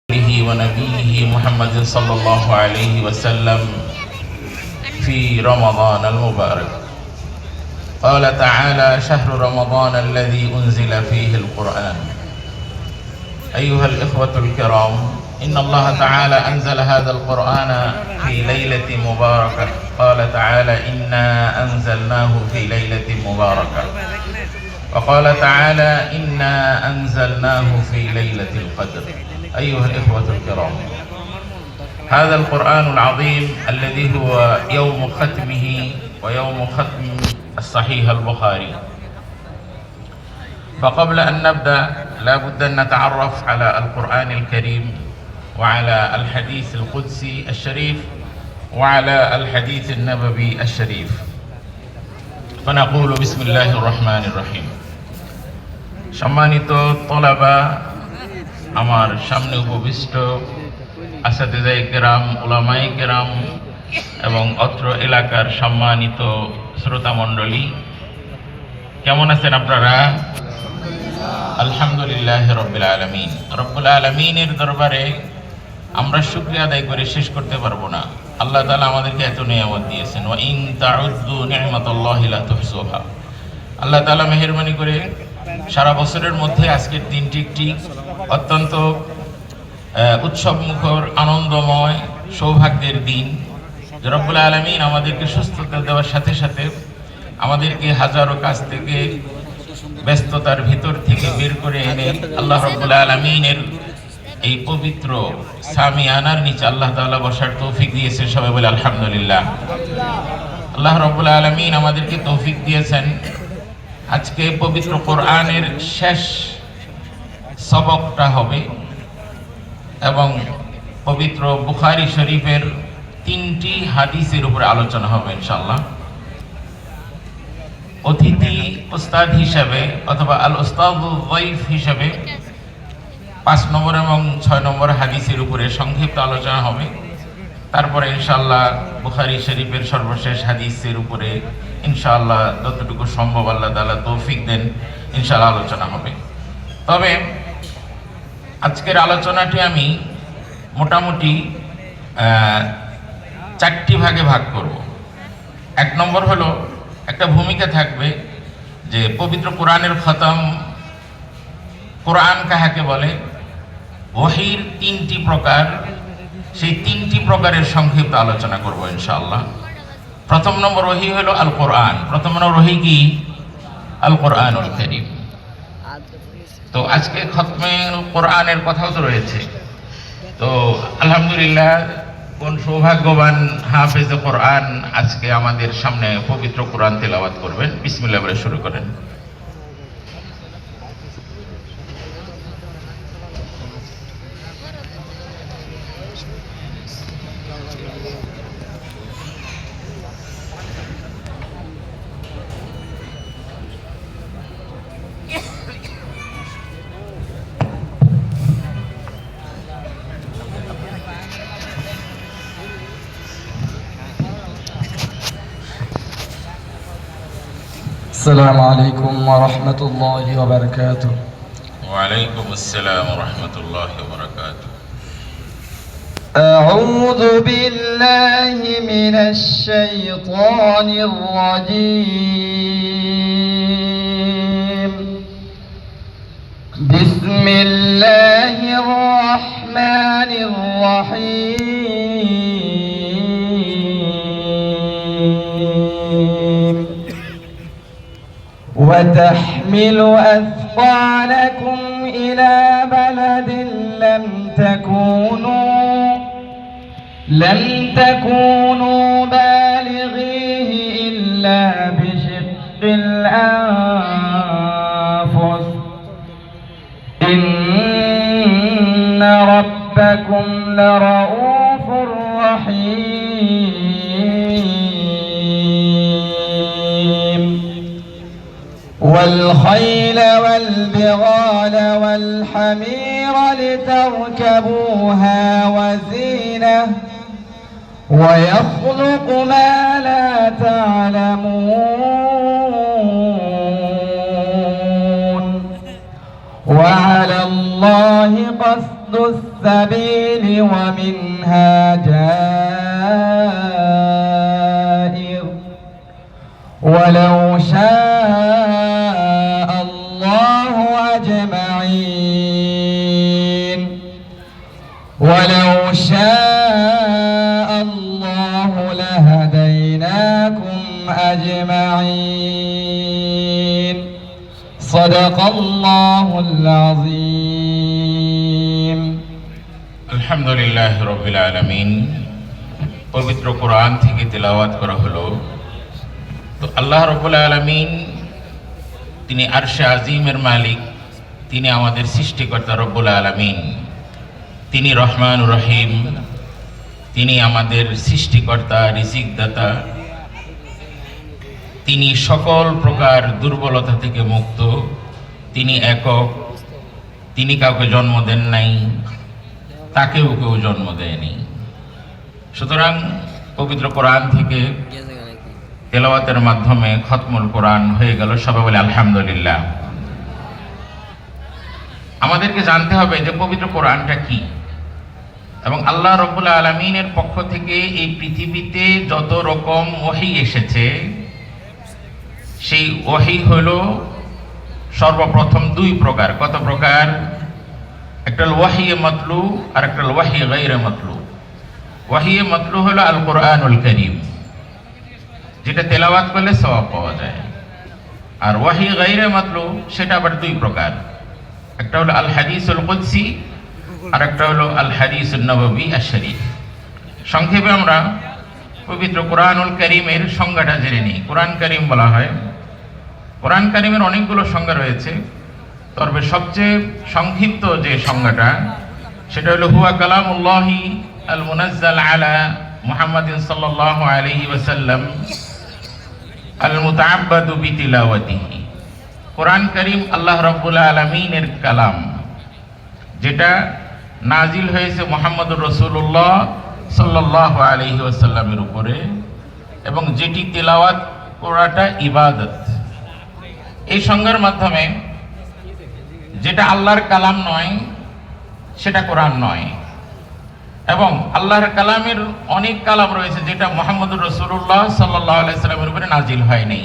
ونبيه محمد صلى الله عليه وسلم في رمضان المبارك. قال تعالى: شهر رمضان الذي أنزل فيه القرآن. أيها الإخوة الكرام، إن الله تعالى أنزل هذا القرآن في ليلة مباركة. قال تعالى: إنا أنزلناه في ليلة مباركة. وقال تعالى: إنا أنزلناه في ليلة القدر. أيها الإخوة الكرام، هذا القرآن العظيم الذي هو يوم ختمه ويوم ختم الصحيح البخاري. فقبل أن نبدأ لا بد أن نتعرف على القرآن الكريم وعلى الحديث القدسي الشريف وعلى الحديث النبوي الشريف. فنقول بسم الله الرحمن الرحيم. সম্মানিত তলাবা, আমার সামনে উপবিষ্ট আসাতিজায়ে কেরাম, উলামায়ে কেরাম এবং অত্র এলাকার সম্মানিত শ্রোতা মণ্ডলী, কেমন আছেন আপনারা? আলহামদুলিল্লাহ রব্বিল আলামিন। রব্বুল আলামিনের দরবারে আমরা শুকরিয়া আদায় করে শেষ করতে পারবো না। আল্লাহ তাআলা আমাদেরকে এত নিয়ামত দিয়েছেন। ওয়া ইন তাউদ্দু নি'মাতাল্লাহি লা তুহসুহা। আল্লাহ তাআলা মেহেরবানি করে সারা বছরের মধ্যে আজকের দিনটি একটি অত্যন্ত উৎসবমুখর, আনন্দময়, সৌভাগ্যের দিন। রব্বুল আলামিন আমাদেরকে সুস্থতা দেওয়ার সাথে সাথে আমাদেরকে হাজারো কাজ থেকে, ব্যস্ততার ভিতর থেকে বের করে এনে আল্লাহ রব্বুল আলামিনের এই পবিত্র সামিয়ানার নিচে আল্লাহ তাআলা বসার তৌফিক দিয়েছে। সবাই বলে আলহামদুলিল্লাহ। আল্লাহ রব্বুল আলামিন আমাদেরকে তৌফিক দিয়েছেন আজকে পবিত্র কোরআনের শেষ সবকটা হবে এবং পবিত্র বুখারী শরীফের 3টি হাদিসের উপরে আলোচনা হবে ইনশাআল্লাহ। অতিথি উস্তাদ হিসাবে অথবা আল উস্তাদুল যায়ফ হিসাবে 5 নম্বর এবং 6 নম্বর হাদিসের উপরে সংক্ষিপ্ত আলোচনা হবে। তারপরে ইনশাআল্লাহ বুখারী শরীফের সর্বশেষ হাদিসের উপরে ইনশাআল্লাহ যতটুকু সম্ভব আল্লাহ তাআলা তৌফিক দেন ইনশাআল্লাহ আলোচনা হবে। তবে আজকের আলোচনাটি আমি মোটামুটি 4টি ভাগে ভাগ করব। 1 নম্বর হলো একটা ভূমিকা থাকবে যে পবিত্র কোরআনের খতম, কোরআন কাহাকে বলে, ওহীর 3টি প্রকার, সেই 3টি প্রকারের সংক্ষিপ্ত আলোচনা করব ইনশাআল্লাহ। প্রথম নম্বর ওহী হলো আল কোরআন। প্রথম নম্বর ওহী কি? আল কোরআনুল কারীম। তো আজকে খতমে কোরআনের কথাও তো রয়েছে। তো আলহামদুলিল্লাহ, কোন সৌভাগ্যবান হাফেজে কোরআন আজকে আমাদের সামনে পবিত্র কোরআন তেলাওয়াত করবেন। বিসমিল্লাহ বলে শুরু করেন। السلام عليكم ورحمة الله وبركاته. وعليكم السلام ورحمة الله وبركاته. أعوذ بالله من الشيطان الرجيم. بسم الله الرحمن الرحيم. وتحمل أثقالكم إلى بلد لم تكونوا بالغيه إلا بشق الأنفس إن ربكم لرؤوف رحيم. والخيل والبغال والحمير لتركبوها وزينة ويخلق ما لا تعلمون وعلى الله قصد السبيل ومنها جائر ولو شاء الله أجمعين ولو شاء الله لهديناكم أجمعين صدق الله العظيم আলহামদুলিল্লাহ রাব্বিল আলামিন। পবিত্র কোরআন থেকে তেলাওয়াত করা হলো। তো আল্লাহ রাব্বুল আলামিন তিনি আরশে আজিমের মালিক, তিনি আমাদের সৃষ্টিকর্তা রব্বুল আলামিন, তিনি রহমান রহিম, তিনি আমাদের সৃষ্টিকর্তা, রিজিকদাতা, তিনি সকল প্রকার দুর্বলতা থেকে মুক্ত, তিনি একক, তিনি কাউকে জন্ম দেন নাই, তাকেও কেউ জন্ম দেয়নি। সুতরাং পবিত্র কোরআন থেকে তেলাওয়াতের মাধ্যমে খতমুল কোরআন হয়ে গেল। সবাই বলে আলহামদুলিল্লাহ। আমাদেরকে জানতে হবে যে পবিত্র কোরআনটা কি, এবং আল্লাহ রাব্বুল আলামিনের পক্ষ থেকে এই পৃথিবীতে যত রকম ওহী এসেছে, সেই ওহী হলো সর্বপ্রথম দুই প্রকার। কত প্রকার? একটা হলো ওয়াহিয়ে মাতলু, আর একটা হলো ওয়াহিয়ে গায়রে মাতলু। ওয়াহিয়ে মাতলু হলো আল কোরআনুল কারীম, যেটা তেলাওয়াত করলে সওয়াব পাওয়া যায়। আর ওয়াহি গায়রে মাতলু সেটা আবার দুই প্রকার। একটা হলো আল হাদিসুল কুদসি, আর একটা হলো আল হাদিসুন নববী আশ-শরীফ। সংক্ষেপে আমরা পবিত্র কোরআনুল কারীমের সংজ্ঞাটা জেনে নিই। কোরআন কারীম বলা হয়, কোরআন কারীমের অনেকগুলো সংজ্ঞা রয়েছে, তবে সবচেয়ে সংক্ষিপ্ত যে সংজ্ঞাটা সেটা হলো হুয়া কালামুল্লাহি আল মুনাজ্জাল আলা মুহাম্মাদিন সাল্লাল্লাহু আলাইহি ওয়াসাল্লাম আল মুতাআব্বাদু বিতিলাওয়াতিহি। কোরআন কারীম আল্লাহ রাব্বুল আলামিনের কালাম, যেটা নাজিল হয়েছে মুহাম্মদুর রাসূলুল্লাহ সাল্লাল্লাহু আলাইহি ওয়াসাল্লামের উপরে, এবং যেটি তেলাওয়াত করাটা ইবাদত। এই সংজ্ঞার মাধ্যমে যেটা আল্লাহর কালাম নয় সেটা কোরআন নয়, এবং আল্লাহর কালামের অনেক কালাম রয়েছে যেটা মুহাম্মদুর রাসূলুল্লাহ সাল্লাল্লাহু আলাইহি ওয়াসাল্লামের উপরে নাজিল হয় নাই।